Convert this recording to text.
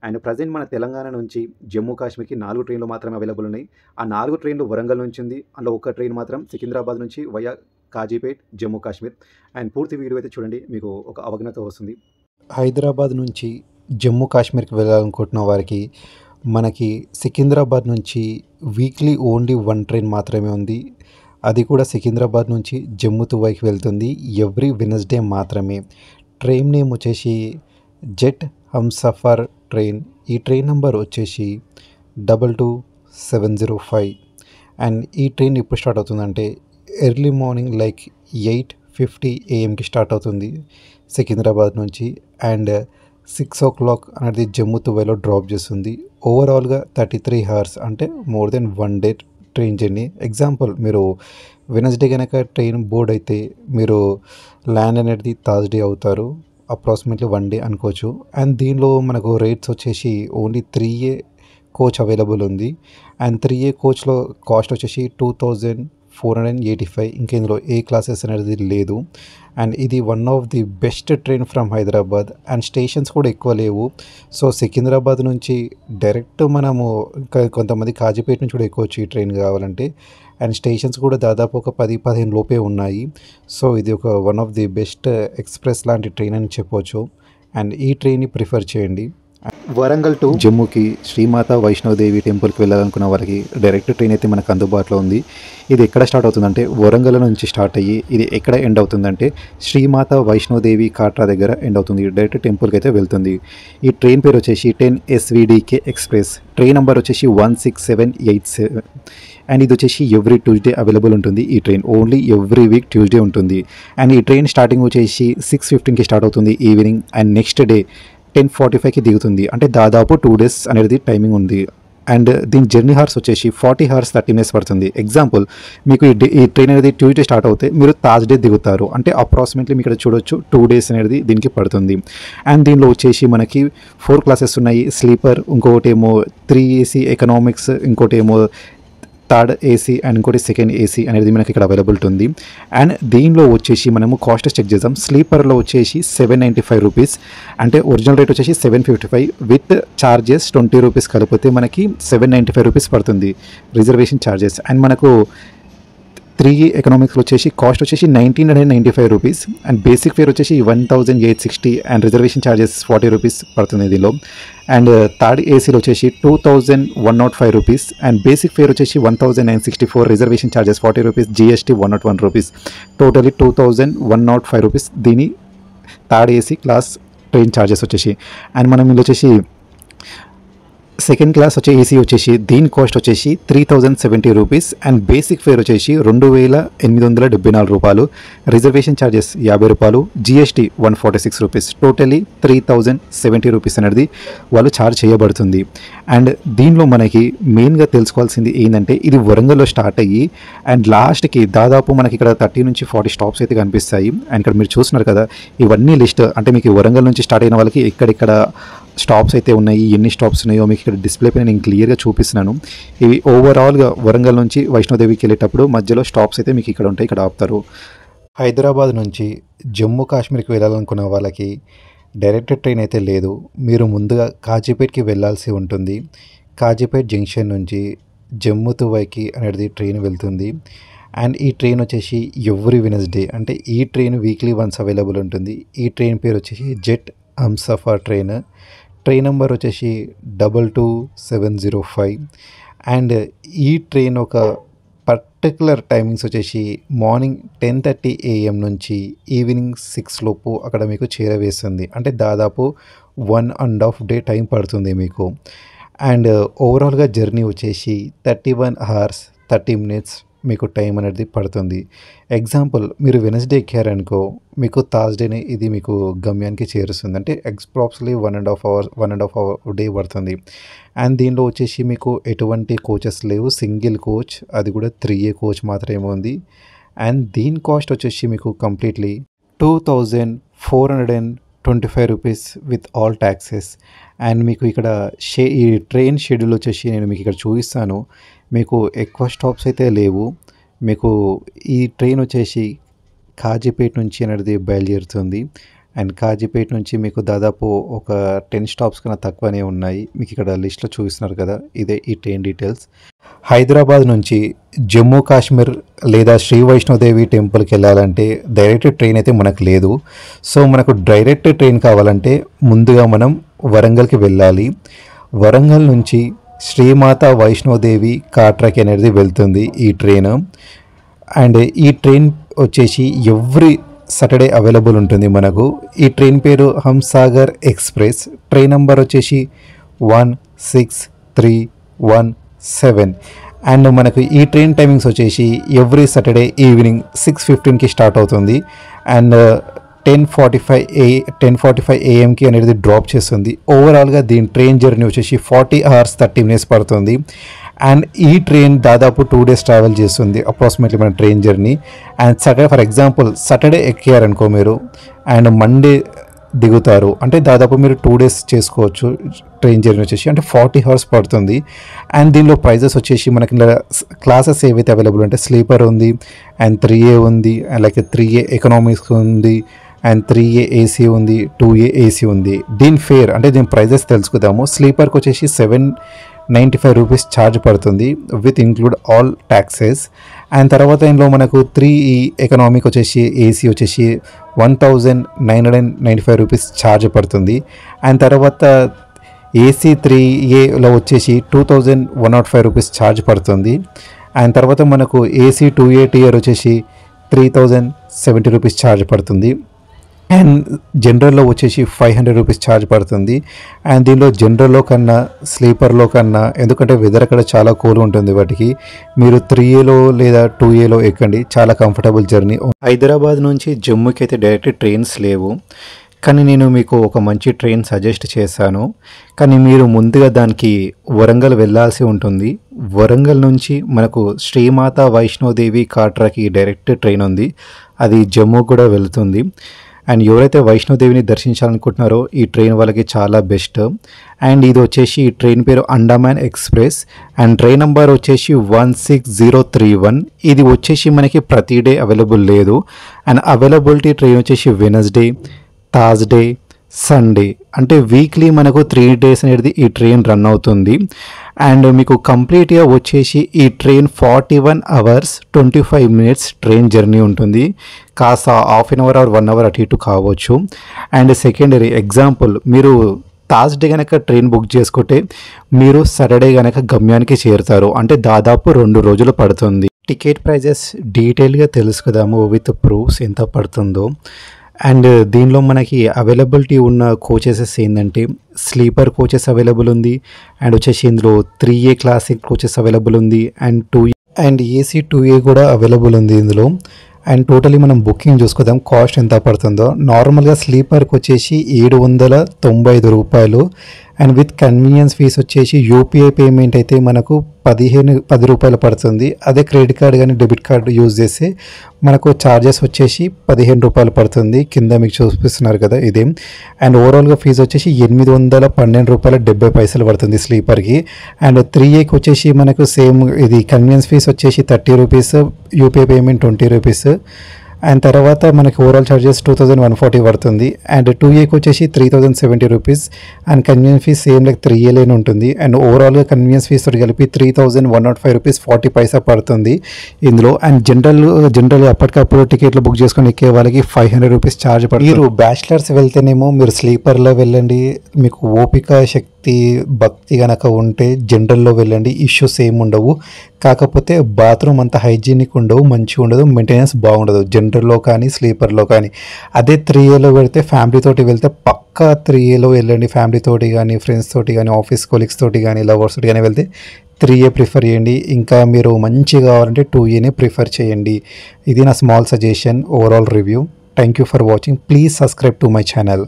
And present మన తెలంగాణ నుంచి జమ్మూ కాశ్మీర్కి 4 ట్రైన్లు మాత్రమే అవైలబుల్ ఉన్నాయి. ఆ 4 ట్రైన్లు వరంగల్ నుంచి ఉంది. అందులో ఒక ట్రైన్ మాత్రం సికింద్రాబాద్ నుంచి వయా కాజీపేట్ జమ్మూ కాశ్మీర్. అండ్ పూర్తి వీడియో అయితే చూడండి, మీకు ఒక అవగాహన వస్తుంది. హైదరాబాద్ నుంచి జమ్మూ కాశ్మీర్కి వెళ్ళాలనుకుంటున్న వారికి మనకి సికింద్రాబాద్ నుంచి వీక్లీ ఓన్లీ 1 ట్రైన్ మాత్రమే ఉంది. అది కూడా సికింద్రాబాద్ నుంచి జమ్మూ తువైకి వెళ్తుంది ఎవ్రీ వెనస్డే మాత్రమే. ట్రైన్ నేమ్ వచ్చేసి జెట్ హమ్సఫర్ ట్రైన్. ఈ ట్రైన్ నెంబర్ వచ్చేసి 22705. అండ్ ఈ ట్రైన్ ఎప్పుడు స్టార్ట్ అవుతుందంటే early morning like 8:50 AM start అవుతుంది సికింద్రాబాద్ నుంచి. అండ్ 6 o'clock అనేది జమ్మూ తువైలో డ్రాప్ చేస్తుంది. ఓవరాల్గా 33 hours, అంటే more than 1 day train journey. Example, మీరు వెనస్డే కనుక ట్రైన్ బోర్డ్ అయితే మీరు ల్యాండ్ అనేది థర్స్డే అవుతారు. అప్రాక్సిమేట్లీ 1 day అనుకోవచ్చు. అండ్ దీనిలో మనకు రేట్స్ వచ్చేసి ఓన్లీ 3A కోచ్ అవైలబుల్ ఉంది. అండ్ 3A కోచ్లో కాస్ట్ వచ్చేసి 2485. ఇంకా ఇందులో ఏ క్లాసెస్ అనేది లేదు. అండ్ ఇది one of the best train from Hyderabad. And stations కూడా ఎక్కువ లేవు. సో సికింద్రాబాద్ నుంచి డైరెక్ట్ మనము కొంతమంది కాజీపేట నుంచి కూడా ఎక్కొచ్చు ఈ ట్రైన్ కావాలంటే. అండ్ స్టేషన్స్ కూడా దాదాపు ఒక 10-15 లోపే ఉన్నాయి. సో ఇది ఒక one of the best express లాంటి ట్రైన్ అని చెప్పవచ్చు. అండ్ ఈ ట్రైన్ని ప్రిఫర్ చేయండి. వరంగల్ టు జమ్మూకి శ్రీమాత వైష్ణోదేవి టెంపుల్కి వెళ్ళాలనుకున్న వారికి డైరెక్ట్ ట్రైన్ అయితే మనకు అందుబాటులో ఉంది. ఇది ఎక్కడ స్టార్ట్ అవుతుందంటే వరంగల్ నుంచి స్టార్ట్ అయ్యి ఇది ఎక్కడ ఎండ్ అవుతుందంటే శ్రీమాత వైష్ణోదేవి కాట్రా దగ్గర ఎండ్ అవుతుంది. డైరెక్ట్ టెంపుల్కి అయితే వెళ్తుంది. ఈ ట్రైన్ పేరు వచ్చేసి 10 SVDK ఎక్స్ప్రెస్. ట్రైన్ నెంబర్ వచ్చేసి 16787. అండ్ ఇది వచ్చేసి ఎవ్రీ ట్యూస్డే అవైలబుల్ ఉంటుంది. ఈ train only every week Tuesday ఉంటుంది. అండ్ ఈ ట్రైన్ స్టార్టింగ్ వచ్చేసి 6:15కి స్టార్ట్ అవుతుంది ఈవినింగ్. అండ్ నెక్స్ట్ డే 10:45కి దిగుతుంది. అంటే దాదాపు 2 days అనేది టైమింగ్ ఉంది. అండ్ దీని జర్నీ హార్స్ వచ్చేసి 40 hours 30 minutes పడుతుంది. ఎగ్జాంపుల్, మీకు ఈ ట్రైన్ అనేది ట్యూస్డే స్టార్ట్ అవుతే మీరు థర్స్డే దిగుతారు. అంటే అప్రాక్సిమేట్లీ మీకు ఇక్కడ చూడొచ్చు 2 days అనేది దీనికి పడుతుంది. అండ్ దీనిలో వచ్చేసి మనకి 4 classes ఉన్నాయి. స్లీపర్, ఇంకొకటి ఏమో 3AC ఎకనామిక్స్, ఇంకోటి ఏమో 3rd AC అండ్ ఇంకోటి 2nd AC అనేది మనకి ఇక్కడ అవైలబుల్ ఉంది. అండ్ దీనిలో వచ్చేసి మనము కాస్ట్ చెక్ చేద్దాం. స్లీపర్లో వచ్చేసి 795 రూపీస్, అంటే ఒరిజినల్ రేట్ వచ్చేసి 755. విత్ ఛార్జెస్ 20 రూపీస్ కలిపితే మనకి 795 రూపీస్ పడుతుంది రిజర్వేషన్ ఛార్జెస్. అండ్ మనకు 3 ఎకనామిక్స్లో వచ్చేసి కాస్ట్ వచ్చేసి 1995 రూపీస్. అండ్ బేసిక్ ఫేర్ వచ్చేసి 1860. అండ్ రిజర్వేషన్ ఛార్జెస్ 40 రూపీస్ పడుతుంది దీనిలో. అండ్ 3rd ACలో వచ్చేసి 2105 రూపీస్. అండ్ బేసిక్ ఫేర్ వచ్చేసి 1964. Reservation charges 40 rupees, GST 101 rupees. Totally 2105 rupees దీని 3rd AC class train charges వచ్చేసి. అండ్ మనం ఇందులో వచ్చేసి సెకండ్ క్లాస్ వచ్చే ఏసీ వచ్చేసి దీని కాస్ట్ వచ్చేసి 3070 రూపీస్. అండ్ బేసిక్ ఫేర్ వచ్చేసి 2874 రూపాయలు. రిజర్వేషన్ ఛార్జెస్ 50 రూపాయలు, GST 146 రూపీస్. టోటలీ 3070 రూపీస్ అనేది వాళ్ళు ఛార్జ్ చేయబడుతుంది. అండ్ దీనిలో మనకి మెయిన్గా తెలుసుకోవాల్సింది ఏంటంటే ఇది వరంగల్లో స్టార్ట్ అయ్యి అండ్ లాస్ట్కి దాదాపు మనకి ఇక్కడ 30 నుంచి 40 స్టాప్స్ అయితే కనిపిస్తాయి. అండ్ ఇక్కడ మీరు చూస్తున్నారు కదా, ఇవన్నీ లిస్ట్ అంటే మీకు వరంగల్ నుంచి స్టార్ట్ అయిన వాళ్ళకి ఎక్కడెక్కడ స్టాప్స్ అయితే ఉన్నాయి, ఎన్ని స్టాప్స్ ఉన్నాయో మీకు ఇక్కడ డిస్ప్లే పైన నేను క్లియర్గా చూపిస్తున్నాను. ఇవి ఓవరాల్గా వరంగల్ నుంచి వైష్ణోదేవికి వెళ్ళేటప్పుడు మధ్యలో స్టాప్స్ అయితే మీకు ఇక్కడ ఉంటాయి, ఇక్కడ ఆపుతారు. హైదరాబాద్ నుంచి జమ్మూ కాశ్మీర్కి వెళ్ళాలనుకున్న వాళ్ళకి డైరెక్ట్ ట్రైన్ అయితే లేదు. మీరు ముందుగా కాజీపేట్కి వెళ్ళాల్సి ఉంటుంది. కాజీపేట్ జంక్షన్ నుంచి జమ్మూ తువైకి అనేది ట్రైన్ వెళ్తుంది. అండ్ ఈ ట్రైన్ వచ్చేసి ఎవ్రీ వెనస్డే, అంటే ఈ ట్రైన్ వీక్లీ వన్స్ అవైలబుల్ ఉంటుంది. ఈ ట్రైన్ పేరు వచ్చేసి jet Humsafar train. Train number వచ్చేసి 22705. అండ్ ఈ ట్రైన్ ఒక పర్టికులర్ టైమింగ్స్ వచ్చేసి మార్నింగ్ 10:30 AM నుంచి ఈవినింగ్ 6 లోపు అక్కడ మీకు చేరవేస్తుంది. అంటే దాదాపు 1.5 day టైం పడుతుంది మీకు. అండ్ ఓవరాల్గా జర్నీ వచ్చేసి 31 hours 30 minutes మీకు టైం అనేది పడుతుంది. ఎగ్జాంపుల్, మీరు వెనస్డే ఎక్కారనుకో మీకు థర్స్డేనే ఇది మీకు గమ్యానికి చేరుస్తుంది. అంటే అప్రాక్సిమేట్లీ 1.5 hour డే పడుతుంది. అండ్ దీనిలో వచ్చేసి మీకు ఎటువంటి కోచెస్ లేవు, సింగిల్ కోచ్, అది కూడా 3A కోచ్ మాత్రమే ఉంది. అండ్ దీని కాస్ట్ వచ్చేసి మీకు completely 2425 rupees with all taxes. And మీకు ఇక్కడ ఈ ట్రైన్ షెడ్యూల్ వచ్చేసి నేను మీకు ఇక్కడ చూపిస్తాను. మీకు ఎక్కువ స్టాప్స్ అయితే లేవు. మీకు ఈ ట్రైన్ వచ్చేసి కాజీపేట నుంచి అనేది బయలుదేరుతుంది. అండ్ కాజీపేట నుంచి మీకు దాదాపు ఒక 10 స్టాప్స్ కన్నా తక్కువనే ఉన్నాయి. మీకు ఇక్కడ లిస్ట్లో చూపిస్తున్నారు కదా, ఇదే ఈ ట్రైన్ డీటెయిల్స్. హైదరాబాద్ నుంచి జమ్మూ కాశ్మీర్ లేదా శ్రీ వైష్ణోదేవి టెంపుల్కి వెళ్ళాలంటే డైరెక్ట్ ట్రైన్ అయితే మనకు లేదు. సో మనకు డైరెక్ట్ ట్రైన్ కావాలంటే ముందుగా మనం వరంగల్కి వెళ్ళాలి. వరంగల్ నుంచి శ్రీమాత వైష్ణోదేవి కాట్రాకి అనేది వెళ్తుంది ఈ ట్రైన్. అండ్ ఈ ట్రైన్ వచ్చేసి ఎవ్రీ సాటర్డే అవైలబుల్ ఉంటుంది మనకు. ఈ ట్రైన్ పేరు హంసాగర్ ఎక్స్ప్రెస్. ట్రైన్ నెంబర్ వచ్చేసి 16317. అండ్ మనకు ఈ ట్రైన్ టైమింగ్స్ వచ్చేసి ఎవ్రీ సాటర్డే ఈవినింగ్ 6:15కి స్టార్ట్ అవుతుంది. అండ్ 10:45 AM అనేది డ్రాప్ చేస్తుంది. ఓవరాల్గా దీని ట్రైన్ జర్నీ వచ్చేసి 40 hours 30 minutes పడుతుంది. అండ్ ఈ ట్రైన్ దాదాపు 2 days ట్రావెల్ చేస్తుంది అప్రాక్సిమేట్లీ మన train journey. And Saturday for example Saturday ఎక్కారనుకో మీరు అండ్ మండే దిగుతారు అంటే దాదాపు మీరు 2 days చేసుకోవచ్చు ట్రైన్ జర్నీ వచ్చేసి, అంటే 40 hours పడుతుంది. అండ్ దీనిలో ప్రైజెస్ వచ్చేసి మనకి క్లాసెస్ ఏవైతే అవైలబుల్ అంటే స్లీపర్ ఉంది, అండ్ 3A ఉంది, అలాగే 3A ఎకనామిక్స్ ఉంది, అండ్ 3A AC ఉంది, 2A AC ఉంది. దీని ఫేర్ అంటే దీని ప్రైజెస్ తెలుసుకుందాము. స్లీపర్కి వచ్చేసి 795 రూపీస్ ఛార్జ్ పడుతుంది with include all taxes. And తర్వాత ఇందులో మనకు 3E ఎకనామిక్ వచ్చేసి ఏసీ వచ్చేసి 1995 రూపీస్ ఛార్జ్ పడుతుంది. అండ్ తర్వాత AC 3Aలో వచ్చేసి 2105 రూపీస్ ఛార్జ్ పడుతుంది. అండ్ తర్వాత మనకు AC 2A టియర్ వచ్చేసి 3070 రూపీస్ ఛార్జ్ పడుతుంది. అండ్ జనరల్లో వచ్చేసి 500 రూపీస్ ఛార్జ్ పడుతుంది. అండ్ దీనిలో జనరల్లో కన్నా స్లీపర్లో కన్నా, ఎందుకంటే వెదర్ అక్కడ చాలా కూల్ ఉంటుంది వాటికి, మీరు 3Aలో లేదా 2Aలో ఎక్కండి, చాలా కంఫర్టబుల్ జర్నీ. హైదరాబాద్ నుంచి జమ్మూకి అయితే డైరెక్ట్ ట్రైన్స్ లేవు, కానీ నేను మీకు ఒక మంచి ట్రైన్ సజెస్ట్ చేశాను. కానీ మీరు ముందుగా దానికి వరంగల్ వెళ్ళాల్సి ఉంటుంది. వరంగల్ నుంచి మనకు శ్రీమాత వైష్ణోదేవి కాట్రాకి డైరెక్ట్ ట్రైన్ ఉంది, అది జమ్మూ కూడా వెళుతుంది. అండ్ ఎవరైతే వైష్ణోదేవిని దర్శించాలనుకుంటున్నారో ఈ ట్రైన్ వాళ్ళకి చాలా బెస్ట్. అండ్ ఇది వచ్చేసి ఈ ట్రైన్ పేరు Andaman express. And train number వచ్చేసి 16031. ఇది వచ్చేసి మనకి ప్రతి డే అవైలబుల్ లేదు. అండ్ అవైలబిలిటీ ట్రైన్ వచ్చేసి వెనస్డే, థర్స్డే, సండే, అంటే వీక్లీ మనకు 3 days అనేది ఈ ట్రైన్ రన్ అవుతుంది. అండ్ మీకు కంప్లీట్గా వచ్చేసి ఈ train 41 hours 25 minutes train journey ఉంటుంది. కాస్త half an hour or 1 hour అటు ఇటు కావచ్చు. అండ్ సెకండరీ ఎగ్జాంపుల్, మీరు థర్స్డే కనుక ట్రైన్ బుక్ చేసుకుంటే మీరు సాటర్డే కనుక గమ్యానికి చేరుతారు, అంటే దాదాపు 2 రోజులు పడుతుంది. టికెట్ ప్రైజెస్ డీటెయిల్గా తెలుసుకుందాము విత్ ప్రూఫ్స్ ఎంత పడుతుందో. అండ్ దీనిలో మనకి అవైలబిలిటీ ఉన్న కోచెసెస్ ఏంటంటే స్లీపర్ కోచెస్ అవైలబుల్ ఉంది, అండ్ వచ్చేసి ఇందులో 3A క్లాసిక్ కోచెస్ అవైలబుల్ ఉంది, and 2A and AC 2A కూడా అవైలబుల్ ఉంది ఇందులో. అండ్ టోటలీ మనం బుకింగ్ చూసుకుందాం కాస్ట్ ఎంత పడుతుందో. నార్మల్గా స్లీపర్కి వచ్చేసి 795 రూపాయలు. అండ్ విత్ కన్వీనియన్స్ ఫీస్ వచ్చేసి యూపీఐ పేమెంట్ అయితే మనకు 10 రూపాయలు పడుతుంది. అదే క్రెడిట్ కార్డ్ కానీ డెబిట్ కార్డు యూజ్ చేస్తే మనకు ఛార్జెస్ వచ్చేసి 15 రూపాయలు పడుతుంది. కింద మీకు చూపిస్తున్నారు కదా ఇదే. అండ్ ఓవరాల్గా ఫీజు వచ్చేసి 812 రూపాయల 70 పైసలు పడుతుంది స్లీపర్కి. అండ్ 3Aకి వచ్చేసి మనకు సేమ్ ఇది కన్వీనియన్స్ ఫీస్ వచ్చేసి 30 rupees, UPI payment 20 rupees. And తర్వాత మనకి ఓవరాల్ ఛార్జెస్ 2140 పడుతుంది. అండ్ 2Aకి వచ్చేసి 3070 rupees. And convenience fees same like 3Aలోనే ఉంటుంది. అండ్ ఓవరాల్గా కన్వీనియన్స్ ఫీస్ తోటి కలిపి 3105 రూపీస్ 40 పైసా పడుతుంది ఇందులో. అండ్ జనరల్ అప్పటికప్పుడు టికెట్లు బుక్ చేసుకొని ఎక్కే వాళ్ళకి 500 రూపీస్ ఛార్జ్ పడుతుంది. మీరు బ్యాచిలర్స్ వెళ్తేనేమో మీరు స్లీపర్లో వెళ్ళండి, మీకు ఓపిక శక్తి భక్తి కనుక ఉంటే జనరల్లో వెళ్ళండి, ఇష్యూస్ ఏమి ఉండవు. కాకపోతే బాత్రూమ్ అంత హైజీనిక్ ఉండవు, మంచిగా ఉండదు, మెయింటెనెన్స్ బాగుండదు జనరల్లో కానీ స్లీపర్లో కానీ. అదే 3Aలో వెళ్తే ఫ్యామిలీతోటి వెళ్తే పక్కా 3Aలో వెళ్ళండి, ఫ్యామిలీతోటి కానీ ఫ్రెండ్స్ తోటి కానీ ఆఫీస్ కొలీగ్స్ తోటి కానీ లవర్స్ తోటి కానీ వెళ్తే 3A ప్రిఫర్ చేయండి. ఇంకా మీరు మంచిగా కావాలంటే 2Aనే ప్రిఫర్ చేయండి. ఇది నా small suggestion, overall review. Thank you for watching. Please subscribe to my channel.